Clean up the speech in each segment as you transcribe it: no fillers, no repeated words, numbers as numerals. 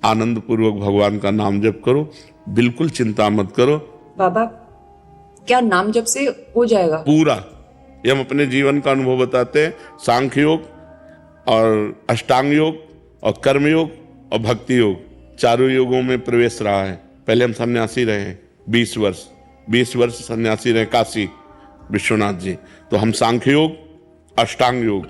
आनंद पूर्वक भगवान का नाम जप करो, बिल्कुल चिंता मत करो। बाबा, क्या नाम जप से हो जाएगा? पूरा, ये हम अपने जीवन का अनुभव बताते हैं। सांख्य योग और अष्टांग योग और कर्म योग और भक्ति योग, चारों योगों में प्रवेश रहा है। पहले हम सन्यासी रहे हैं 20 वर्ष सन्यासी रहे काशी विश्वनाथ जी। तो हम सांख्य योग, अष्टांग योग,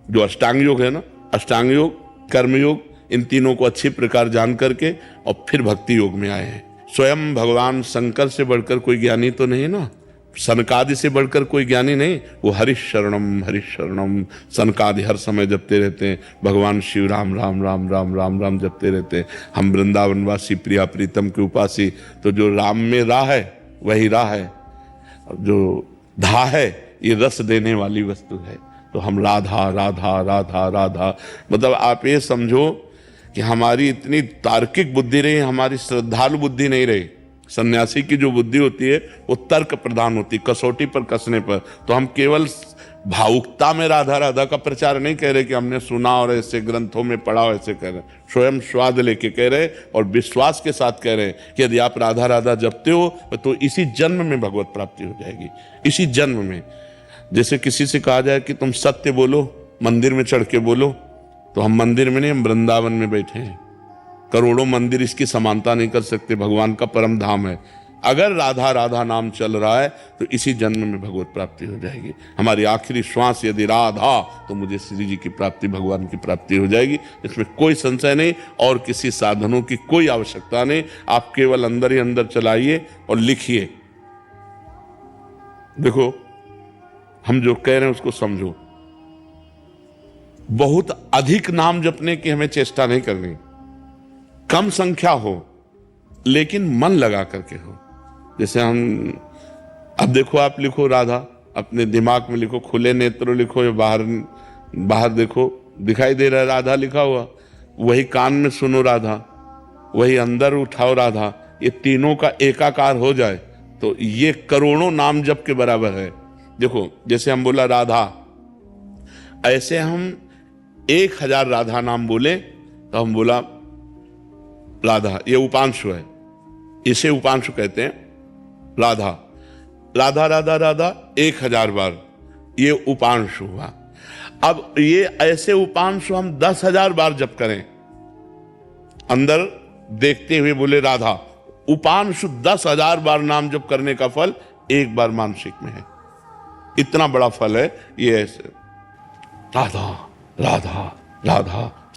जो अष्टांग योग है ना, अष्टांग योग, कर्म योग, इन तीनों को अच्छी प्रकार जान करके और फिर भक्ति योग में आए हैं। स्वयं भगवान शंकर से बढ़कर कोई ज्ञानी तो नहीं ना, सनकादि से बढ़कर कोई ज्ञानी नहीं। वो हरिशरणम सनकादि हर समय जपते रहते हैं। भगवान शिव राम राम राम राम राम राम जपते रहते हैं। हम वृंदावनवासी प्रिया प्रीतम के उपासी, तो जो राम में राह है वही राह है, जो धा है ये रस देने वाली वस्तु है। तो हम राधा राधा राधा राधा, मतलब आप ये समझो कि हमारी इतनी तार्किक बुद्धि रही, हमारी श्रद्धालु बुद्धि नहीं रही। सन्यासी की जो बुद्धि होती है वो तर्क प्रधान होती, कसौटी पर कसने पर। तो हम केवल भावुकता में राधा राधा का प्रचार नहीं कह रहे कि हमने सुना और ऐसे ग्रंथों में पढ़ा और ऐसे कह रहे, स्वयं स्वाद लेके कह रहे और विश्वास के साथ कह रहे कि यदि आप राधा राधा जपते हो तो इसी जन्म में भगवत प्राप्ति हो जाएगी, इसी जन्म में। जैसे किसी से कहा जाए कि तुम सत्य बोलो, मंदिर में चढ़ के बोलो, तो हम मंदिर में नहीं, हम वृंदावन में बैठे हैं। करोड़ों मंदिर इसकी समानता नहीं कर सकते, भगवान का परम धाम है। अगर राधा राधा नाम चल रहा है तो इसी जन्म में भगवत प्राप्ति हो जाएगी। हमारी आखिरी श्वास यदि राधा, तो मुझे श्री जी की प्राप्ति, भगवान की प्राप्ति हो जाएगी, इसमें कोई संशय नहीं। और किसी साधनों की कोई आवश्यकता नहीं, आप केवल अंदर ही अंदर चलाइए और लिखिए। देखो, हम जो कह रहे हैं उसको समझो। बहुत अधिक नाम जपने की हमें चेष्टा नहीं करनी, कम संख्या हो लेकिन मन लगा करके हो। जैसे हम, अब देखो, आप लिखो राधा, अपने दिमाग में लिखो, खुले नेत्र लिखो, या बाहर देखो, दिखाई दे रहा है राधा लिखा हुआ, वही कान में सुनो राधा, वही अंदर उठाओ राधा, ये तीनों का एकाकार हो जाए तो ये करोड़ों नाम जप के बराबर है। देखो, जैसे हम बोला राधा, ऐसे हम 1000 राधा नाम बोले तो हम बोला राधा, ये उपांशु है, इसे उपांशु कहते हैं। राधा राधा राधा राधा 1000 बार, ये उपांशु हुआ। अब ये ऐसे उपांशु हम 10,000 बार जप करें, अंदर देखते हुए बोले राधा, उपांशु 10,000 बार नाम जप करने का फल एक बार मानसिक में है। इतना बड़ा फल है ये। ऐसे राधा राधा राधा